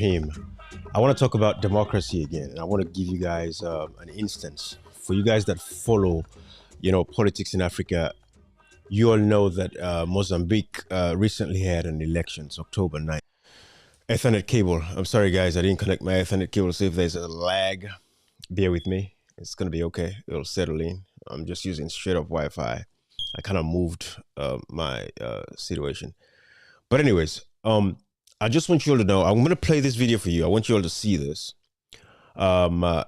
Rahim. I want to talk about democracy again, and I want to give you guys an instance. For you guys that follow, politics in Africa, you all know that Mozambique recently had an elections, October 9th. Ethernet cable. I'm sorry, guys, I didn't connect my Ethernet cable. So if there's a lag, bear with me. It's gonna be okay. It'll settle in. I'm just using straight up Wi-Fi. I kind of moved my situation. But anyways, I just want you all to know, I'm going to play this video for you. I want you all to see this.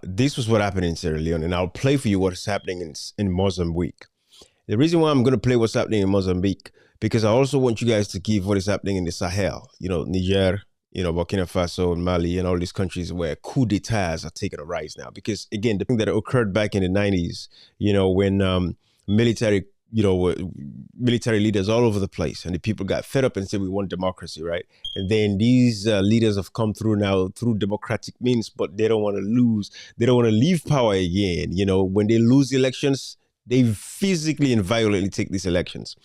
This was what happened in Sierra Leone, and I'll play for you what is happening in Mozambique. The reason why I'm going to play what's happening in Mozambique, because I also want you guys to give what is happening in the Sahel, Niger, Burkina Faso, Mali, and all these countries where coup d'etats are taking a rise now. Because again, the thing that occurred back in the 90s, when military leaders all over the place, and the people got fed up and said we want democracy, right? And then these leaders have come through now through democratic means, but they don't want to lose. They don't want to leave power again. When they lose elections, they physically and violently take these elections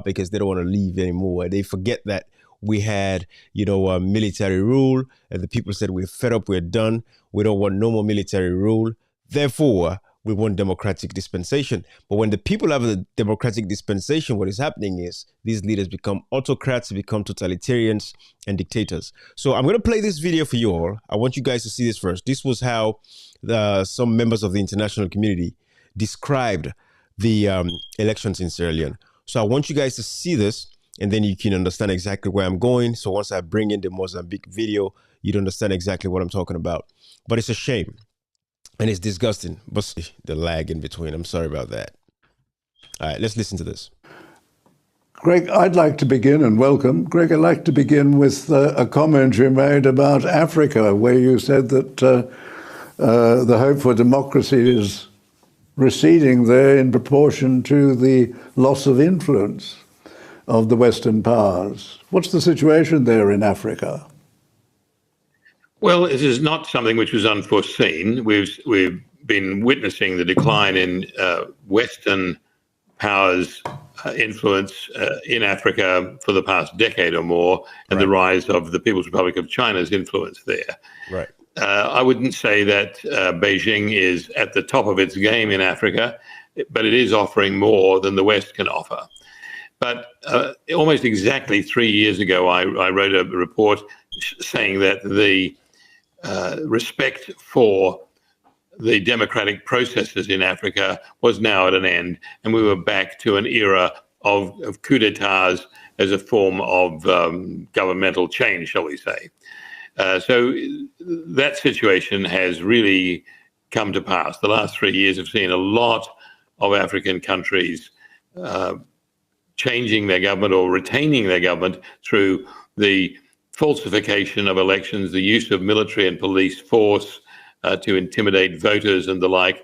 because they don't want to leave anymore. They forget that we had, military rule, and the people said we're fed up, we're done. We don't want no more military rule. Therefore, we want democratic dispensation. But when the people have a democratic dispensation, what is happening is these leaders become autocrats, become totalitarians and dictators. So I'm going to play this video for you all. I want you guys to see this first. This was how some members of the international community described the elections in Sierra Leone. So I want you guys to see this, and then you can understand exactly where I'm going. So once I bring in the Mozambique video, you'd understand exactly what I'm talking about. But it's a shame. And it's disgusting, but the lag in between. I'm sorry about that. All right, let's listen to this. Greg, I'd like to begin, and welcome. Greg, I'd like to begin with a comment you made about Africa, where you said that the hope for democracy is receding there in proportion to the loss of influence of the Western powers. What's the situation there in Africa? Well, it is not something which was unforeseen. We've been witnessing the decline in Western powers' influence in Africa for the past decade or more, and the rise of the People's Republic of China's influence there. Right. I wouldn't say that Beijing is at the top of its game in Africa, but it is offering more than the West can offer. But almost exactly 3 years ago, I wrote a report saying that the respect for the democratic processes in Africa was now at an end, and we were back to an era of coup d'etats as a form of governmental change, shall we say. So that situation has really come to pass. The last 3 years have seen a lot of African countries changing their government or retaining their government through the falsification of elections, the use of military and police force to intimidate voters and the like.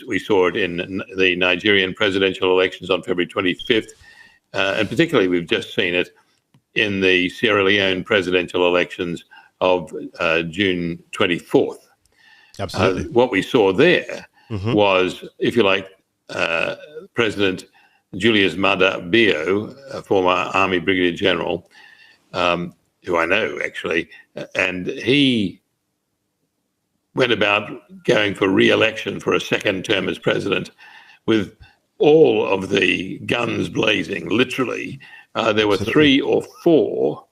We saw it in the Nigerian presidential elections on February 25th. And particularly, we've just seen it in the Sierra Leone presidential elections of June 24th. Absolutely. What we saw there was, if you like, President Julius Maada Bio, a former Army Brigadier General, who I know actually, and he went about going for re-election for a second term as president with all of the guns blazing, literally. There were 3 or 4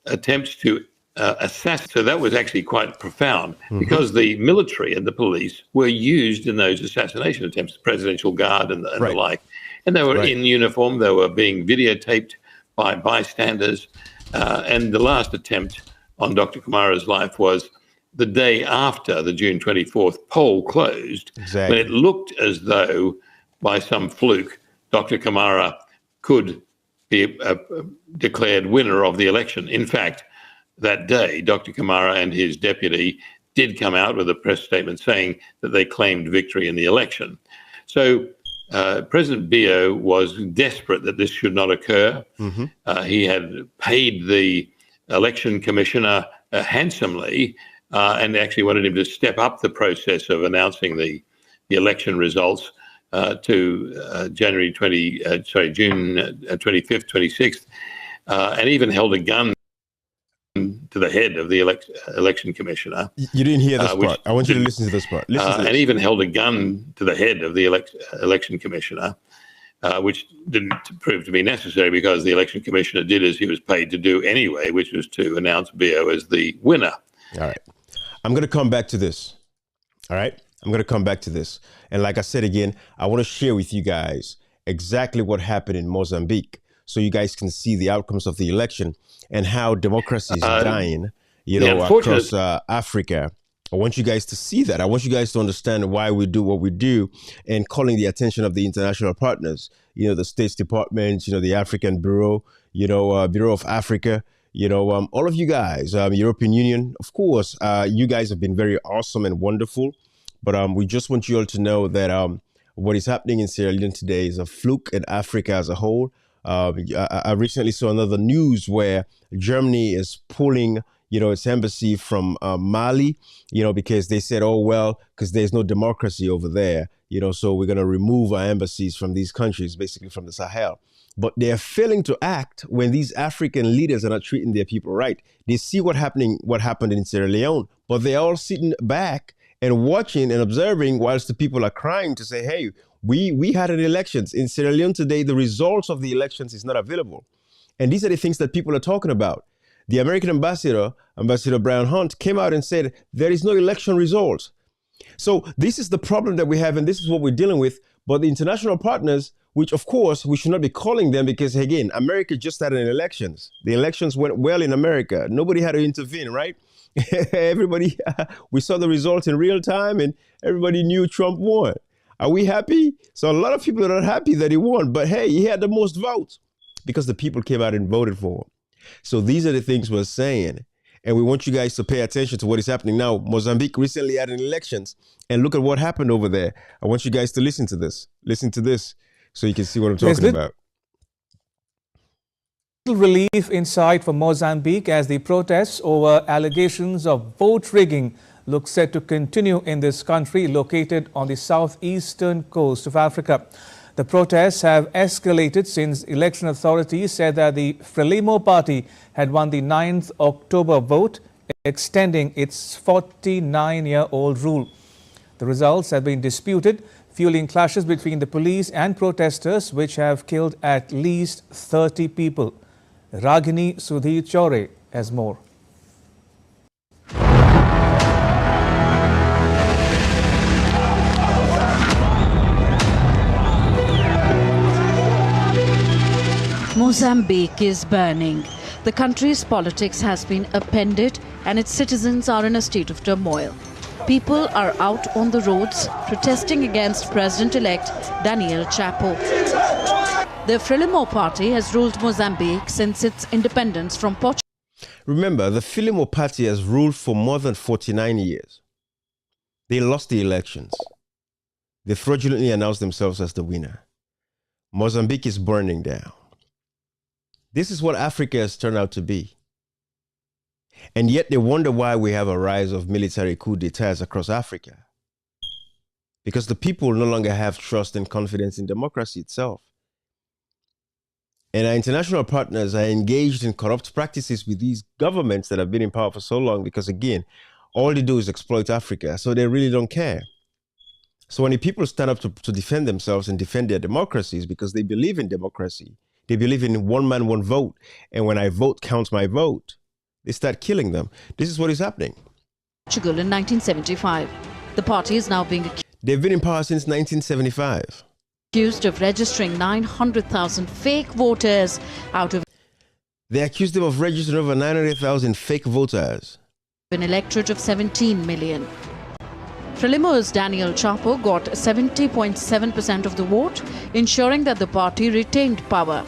attempts to assassinate. So that was actually quite profound because the military and the police were used in those assassination attempts, the Presidential Guard and the like. And they were in uniform, they were being videotaped by bystanders. And the last attempt on Dr. Kamara's life was the day after the June 24th poll closed, when it looked as though, by some fluke, Dr. Kamara could be declared winner of the election. In fact, that day, Dr. Kamara and his deputy did come out with a press statement saying that they claimed victory in the election. So President Bio was desperate that this should not occur. He had paid the election commissioner handsomely and actually wanted him to step up the process of announcing the election results to June 25th, 26th, and even held a gun to the head of the election commissioner. You didn't hear this part. I want you to listen to this part. Listen to this. And even held a gun to the head of the election commissioner, which didn't prove to be necessary because the election commissioner did as he was paid to do anyway, which was to announce Bio as the winner. All right. I'm going to come back to this. All right. I'm going to come back to this. And like I said again, I want to share with you guys exactly what happened in Mozambique so you guys can see the outcomes of the election and how democracy is dying, across Africa. I want you guys to see that. I want you guys to understand why we do what we do and calling the attention of the international partners, the States Department, the African Bureau, Bureau of Africa, all of you guys, European Union, of course, you guys have been very awesome and wonderful. But we just want you all to know that what is happening in Sierra Leone today is a fluke in Africa as a whole. I recently saw another news where Germany is pulling, its embassy from Mali, because they said, oh, well, because there's no democracy over there, so we're going to remove our embassies from these countries, basically from the Sahel. But they're failing to act when these African leaders are not treating their people right. They see what happened in Sierra Leone, but they're all sitting back and watching and observing whilst the people are crying to say, hey, we had an elections. In Sierra Leone today, the results of the elections is not available. And these are the things that people are talking about. The American ambassador, Ambassador Brian Hunt, came out and said, there is no election results. So this is the problem that we have, and this is what we're dealing with. But the international partners, which of course we should not be calling them because, again, America just had an elections. The elections went well in America. Nobody had to intervene, right? Everybody, we saw the results in real time and everybody knew Trump won. Are we happy? So a lot of people are not happy that he won, but hey, he had the most votes because the people came out and voted for him. So these are the things we're saying. And we want you guys to pay attention to what is happening now. Mozambique recently had an elections and look at what happened over there. I want you guys to listen to this. Listen to this so you can see what I'm talking about. Relief in sight for Mozambique as the protests over allegations of vote rigging look set to continue in this country located on the southeastern coast of Africa. The protests have escalated since election authorities said that the Frelimo party had won the 9th October vote, extending its 49-year-old rule. The results have been disputed, fueling clashes between the police and protesters, which have killed at least 30 people. Ragini Sudhir Chore has more. Mozambique is burning. The country's politics has been upended and its citizens are in a state of turmoil. People are out on the roads protesting against President-elect Daniel Chapo. The Frelimo party has ruled Mozambique since its independence from Portugal. Remember, the Frelimo party has ruled for more than 49 years. They lost the elections. They fraudulently announced themselves as the winner. Mozambique is burning down. This is what Africa has turned out to be. And yet they wonder why we have a rise of military coup d'etats across Africa. Because the people no longer have trust and confidence in democracy itself. And our international partners are engaged in corrupt practices with these governments that have been in power for so long because, again, all they do is exploit Africa, so they really don't care. So when the people stand up to defend themselves and defend their democracies because they believe in democracy, they believe in one man, one vote, and when I vote counts my vote, they start killing them. This is what is happening. Portugal in 1975. The party is now being They've been in power since 1975. Accused of registering 900,000 fake voters out of They accused them of registering over 900,000 fake voters. An electorate of 17 million. Frelimo's Daniel Chapo got 70.7% of the vote, ensuring that the party retained power.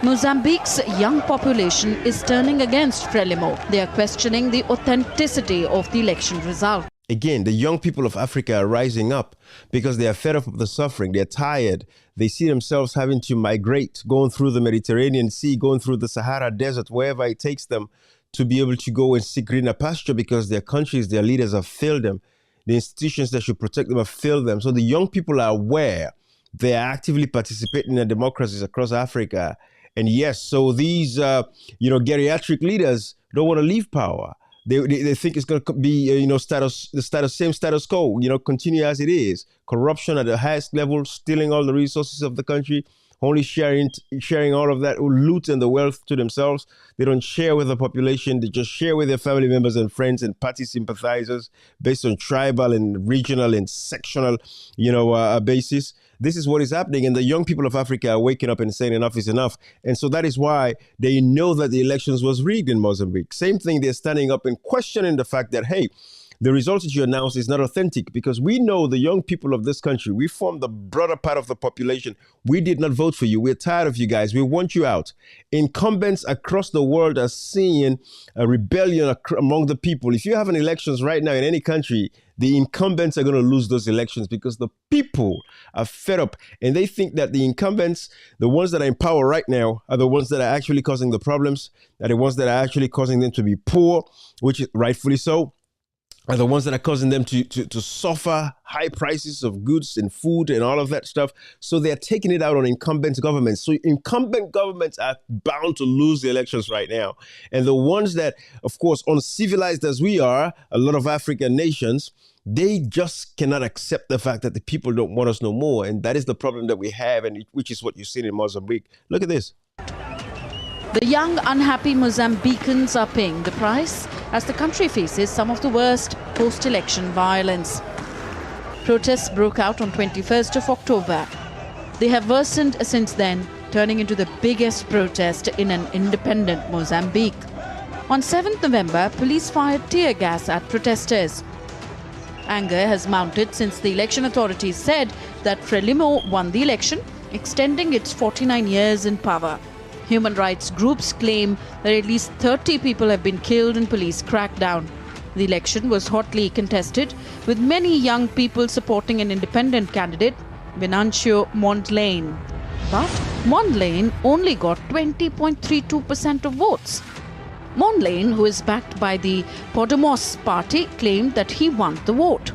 Mozambique's young population is turning against Frelimo. They are questioning the authenticity of the election result. Again, the young people of Africa are rising up because they are fed up of the suffering. They're tired. They see themselves having to migrate, going through the Mediterranean Sea, going through the Sahara Desert, wherever it takes them to be able to go and seek greener pasture because their countries, their leaders have failed them. The institutions that should protect them have failed them. So the young people are aware. They are actively participating in democracies across Africa. And yes, so these, geriatric leaders don't want to leave power. They think it's going to be same status quo, continue as it is. Corruption at the highest level, stealing all the resources of the country, only sharing all of that loot and the wealth to themselves. They don't share with the population. They just share with their family members and friends and party sympathizers based on tribal and regional and sectional, basis. This is what is happening, and the young people of Africa are waking up and saying enough is enough. And so that is why they know that the elections was rigged in Mozambique. Same thing, they're standing up and questioning the fact that, hey, the results that you announced is not authentic, because we know the young people of this country, we form the broader part of the population. We did not vote for you. We're tired of you guys. We want you out. Incumbents across the world are seeing a rebellion among the people. If you have an elections right now in any country, the incumbents are going to lose those elections because the people are fed up, and they think that the incumbents, the ones that are in power right now, are the ones that are actually causing the problems, are the ones that are actually causing them to be poor, which is rightfully so, are the ones that are causing them to suffer high prices of goods and food and all of that stuff. So they're taking it out on incumbent governments. So incumbent governments are bound to lose the elections right now. And the ones that, of course, uncivilized as we are, a lot of African nations, they just cannot accept the fact that the people don't want us no more. And that is the problem that we have, and which is what you've seen in Mozambique. Look at this. The young, unhappy Mozambicans are paying the price as the country faces some of the worst post-election violence. Protests broke out on 21st of October. They have worsened since then, turning into the biggest protest in an independent Mozambique. On 7th November, police fired tear gas at protesters. Anger has mounted since the election authorities said that Frelimo won the election, extending its 49 years in power. Human rights groups claim that at least 30 people have been killed in police crackdown. The election was hotly contested, with many young people supporting an independent candidate, Venancio Mondlane. But Mondlane only got 20.32% of votes. Mondlane, who is backed by the Podemos party, claimed that he won the vote.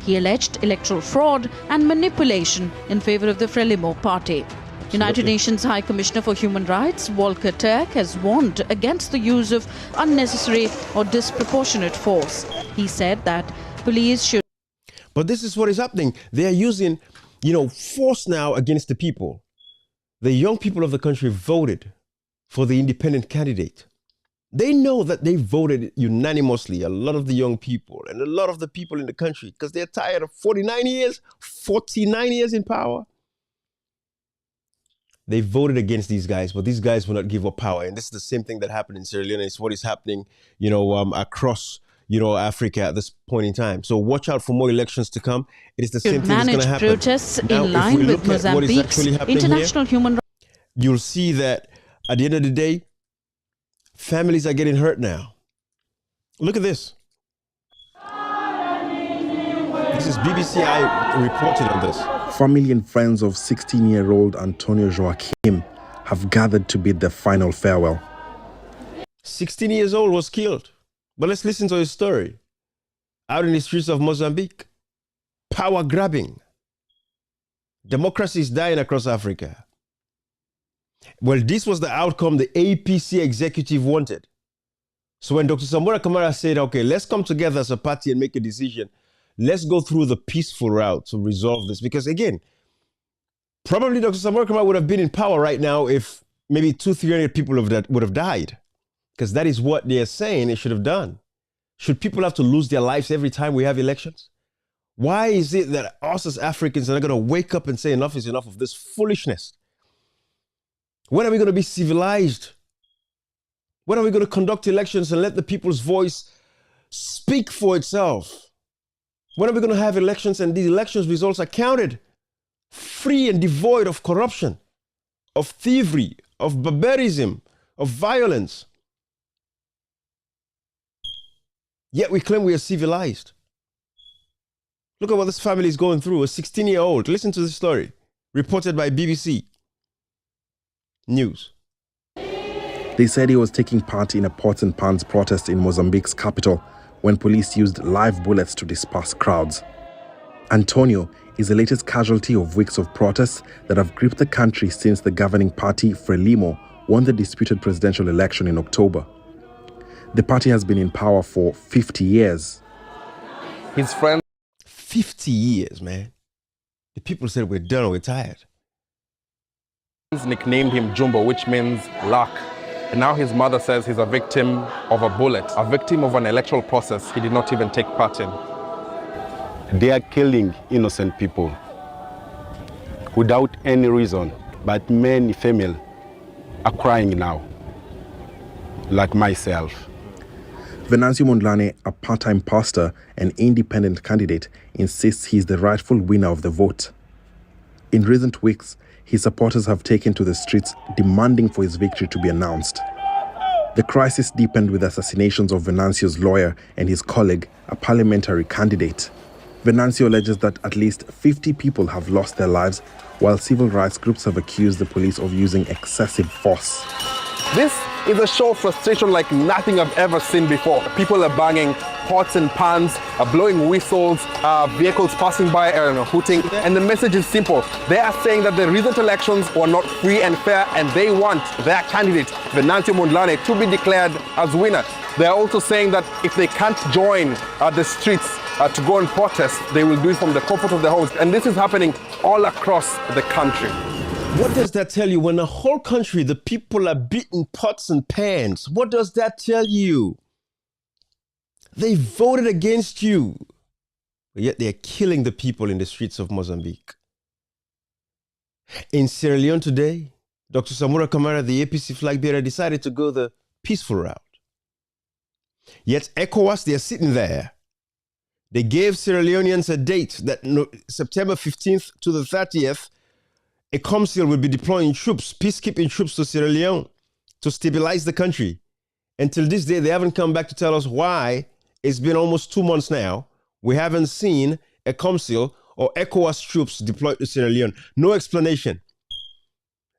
He alleged electoral fraud and manipulation in favor of the Frelimo party. United Nations High Commissioner for Human Rights, Volker Turk, has warned against the use of unnecessary or disproportionate force. He said that police should... But this is what is happening. They are using, force now against the people. The young people of the country voted for the independent candidate. They know that they voted unanimously, a lot of the young people and a lot of the people in the country, because they're tired of 49 years in power. They voted against these guys, but these guys will not give up power. And this is the same thing that happened in Sierra Leone. It's what is happening, across, Africa at this point in time. So watch out for more elections to come. It is the same thing that's going to happen. Protests in line with Mozambique's international human rights. You'll see that at the end of the day, families are getting hurt now. Look at this. This is BBC I reported on this. Family and friends of 16-year-old Antonio Joaquim have gathered to bid their final farewell. 16 years old was killed. But let's listen to his story. Out in the streets of Mozambique, power grabbing. Democracy is dying across Africa. Well, this was the outcome the APC executive wanted. So when Dr. Samora Kamara said, okay, let's come together as a party and make a decision, let's go through the peaceful route to resolve this. Because again, probably Dr. Samora Kamara would have been in power right now if maybe 200-300 people would have died. Because that is what they are saying they should have done. Should people have to lose their lives every time we have elections? Why is it that us as Africans are not going to wake up and say enough is enough of this foolishness? When are we going to be civilized? When are we going to conduct elections and let the people's voice speak for itself? When are we going to have elections and these elections results are counted, free and devoid of corruption, of thievery, of barbarism, of violence? Yet we claim we are civilized. Look at what this family is going through. A 16-year-old. Listen to this story. Reported by BBC News. They said he was taking part in a pots and pans protest in Mozambique's capital when police used live bullets to disperse crowds. Antonio is the latest casualty of weeks of protests that have gripped the country since the governing party, Frelimo, won the disputed presidential election in October. The party has been in power for 50 years. His friends 50 years, man. The people said we're done, we're tired. nicknamed him Jumbo, which means luck. And now his mother says he's a victim of a bullet, a victim of an electoral process he did not even take part in. They are killing innocent people without any reason, but many females are crying now, like myself. Venancio Mondlane, a part-time pastor and independent candidate, insists he's the rightful winner of the vote. In recent weeks, his supporters have taken to the streets demanding for his victory to be announced. The crisis deepened with assassinations of Venancio's lawyer and his colleague, a parliamentary candidate. Venancio alleges that at least 50 people have lost their lives, while civil rights groups have accused the police of using excessive force. This is a show of frustration like nothing I've ever seen before. People are banging pots and pans, blowing whistles, vehicles passing by, hooting, and the message is simple. They are saying that the recent elections were not free and fair, and they want their candidate, Venancio Mondlane, to be declared as winner. They are also saying that if they can't join the streets to go and protest, they will do it from the comfort of their homes. And this is happening all across the country. What does that tell you? When the whole country, the people are beating pots and pans, what does that tell you? They voted against you, but yet they're killing the people in the streets of Mozambique. In Sierra Leone today, Dr. Samura Kamara, the APC flag bearer, decided to go the peaceful route. Yet ECOWAS, they're sitting there. They gave Sierra Leoneans a date that September 15th to the 30th, a council will be deploying troops, peacekeeping troops to Sierra Leone to stabilize the country. Until this day, they haven't come back to tell us why. It's been almost 2 months now. We haven't seen a council or ECOWAS troops deployed to Sierra Leone. No explanation.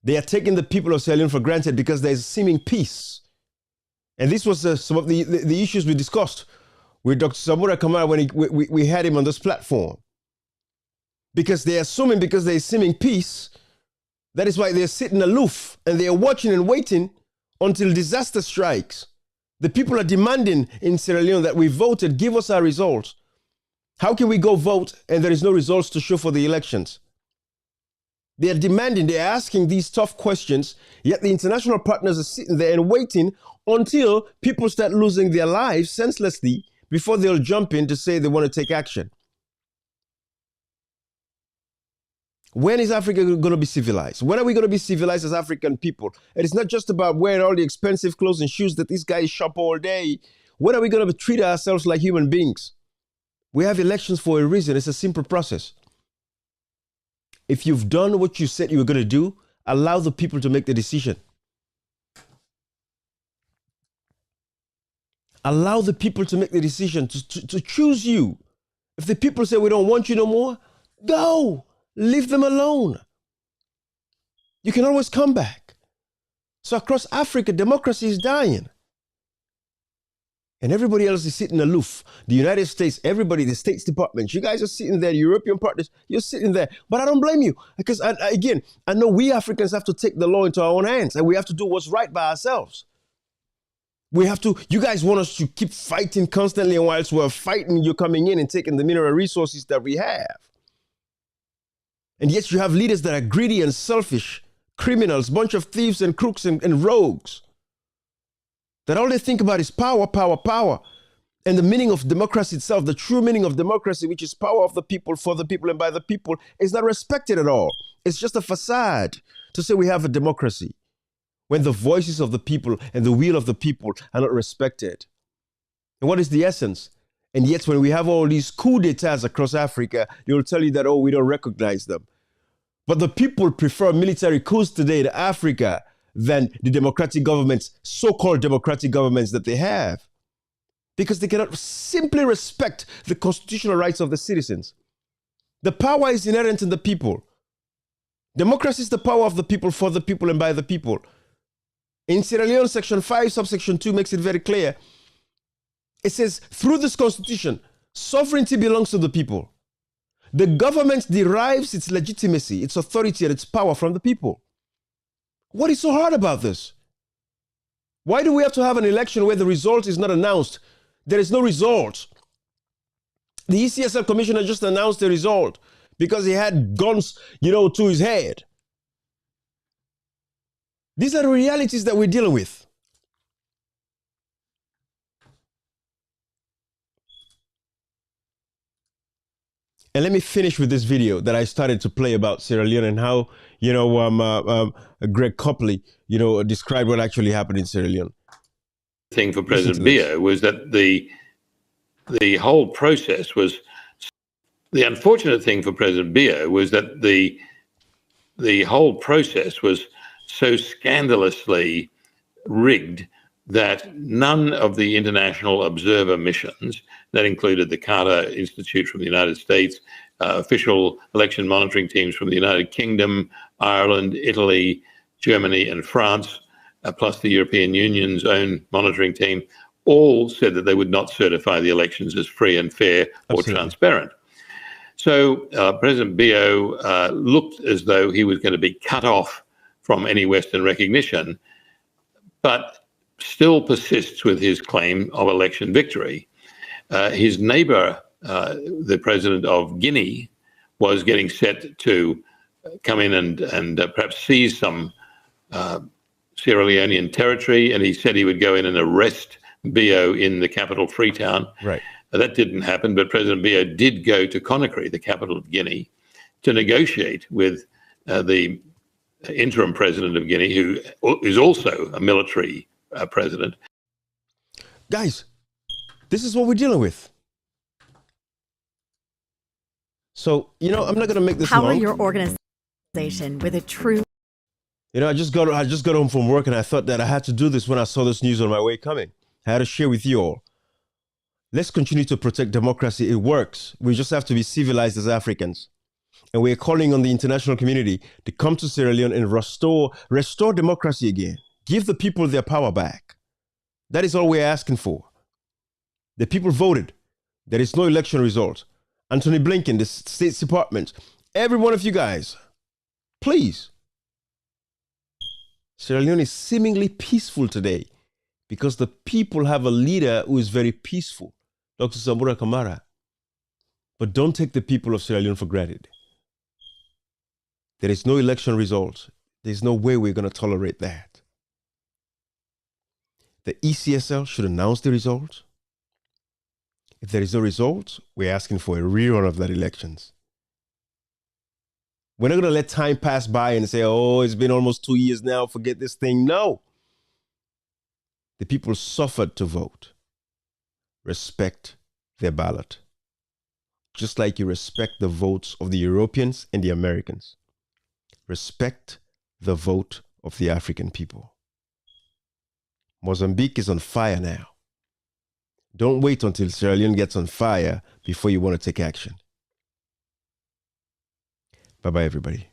They are taking the people of Sierra Leone for granted because there is seeming peace. And this was some of the issues we discussed with Dr. Samura Kamara when we had him on this platform. Because they're assuming because there is seeming peace, that is why they're sitting aloof and they're watching and waiting until disaster strikes. The people are demanding in Sierra Leone that we voted, give us our results. How can we go vote and there is no results to show for the elections? They are demanding, they are asking these tough questions, yet the international partners are sitting there and waiting until people start losing their lives senselessly before they'll jump in to say they want to take action. When is Africa going to be civilized? When are we going to be civilized as African people? And it's not just about wearing all the expensive clothes and shoes that these guys shop all day. When are we going to treat ourselves like human beings? We have elections for a reason. It's a simple process. If you've done what you said you were going to do, allow the people to make the decision. Allow the people to make the decision to choose you. If the people say we don't want you no more, go. Leave them alone. You can always come back. So across Africa, democracy is dying. And everybody else is sitting aloof. The United States, everybody, the States Department, you guys are sitting there, European partners, you're sitting there. But I don't blame you. Because, again, I know we Africans have to take the law into our own hands. And we have to do what's right by ourselves. We have to, you guys want us to keep fighting constantly. And whilst we're fighting, you're coming in and taking the mineral resources that we have. And yet you have leaders that are greedy and selfish, criminals, bunch of thieves and crooks and rogues. That all they think about is power, power, power. And the meaning of democracy itself, the true meaning of democracy, which is power of the people, for the people, and by the people, is not respected at all. It's just a facade to say we have a democracy when the voices of the people and the will of the people are not respected. And what is the essence? And yet when we have all these coup d'etats across Africa, they will tell you that, oh, we don't recognize them. But the people prefer military coups today to Africa than the democratic governments, so-called democratic governments that they have. Because they cannot simply respect the constitutional rights of the citizens. The power is inherent in the people. Democracy is the power of the people, for the people, and by the people. In Sierra Leone, Section 5, subsection 2 makes it very clear. It says, through this constitution, sovereignty belongs to the people. The government derives its legitimacy, its authority, and its power from the people. What is so hard about this? Why do we have to have an election where the result is not announced? There is no result. The ECSL commissioner just announced the result because he had guns, to his head. These are the realities that we're dealing with. And let me finish with this video that I started to play about Sierra Leone and how, Greg Copley, described what actually happened in Sierra Leone. The thing for President Bio was that the whole process was, the unfortunate thing for President Bio was that the whole process was so scandalously rigged that none of the international observer missions, that included the Carter Institute from the United States, official election monitoring teams from the United Kingdom, Ireland, Italy, Germany, and France, plus the European Union's own monitoring team, all said that they would not certify the elections as free and fair or transparent. So President Bio looked as though he was going to be cut off from any Western recognition, but still persists with his claim of election victory. His neighbor, the president of Guinea, was getting set to come in and perhaps seize some Sierra Leonean territory, and he said he would go in and arrest Bio in the capital, Freetown. Right. That didn't happen, but President Bio did go to Conakry, the capital of Guinea, to negotiate with the interim president of Guinea, who is also a military president. Guys, this is what we're dealing with. So, I'm not going to make this Power long. your organization with a true... I just got home from work, and I thought that I had to do this when I saw this news on my way coming. I had to share with you all. Let's continue to protect democracy. It works. We just have to be civilized as Africans. And we're calling on the international community to come to Sierra Leone and restore democracy again. Give the people their power back. That is all we're asking for. The people voted. There is no election result. Anthony Blinken, the State Department, every one of you guys, please. Sierra Leone is seemingly peaceful today because the people have a leader who is very peaceful, Dr. Sambura Kamara. But don't take the people of Sierra Leone for granted. There is no election result. There's no way we're going to tolerate that. The ECSL should announce the result. If there is no result, we're asking for a rerun of that elections. We're not going to let time pass by and say, oh, it's been almost 2 years now, forget this thing. No. The people suffered to vote. Respect their ballot. Just like you respect the votes of the Europeans and the Americans. Respect the vote of the African people. Mozambique is on fire now. Don't wait until Sierra Leone gets on fire before you want to take action. Bye-bye, everybody.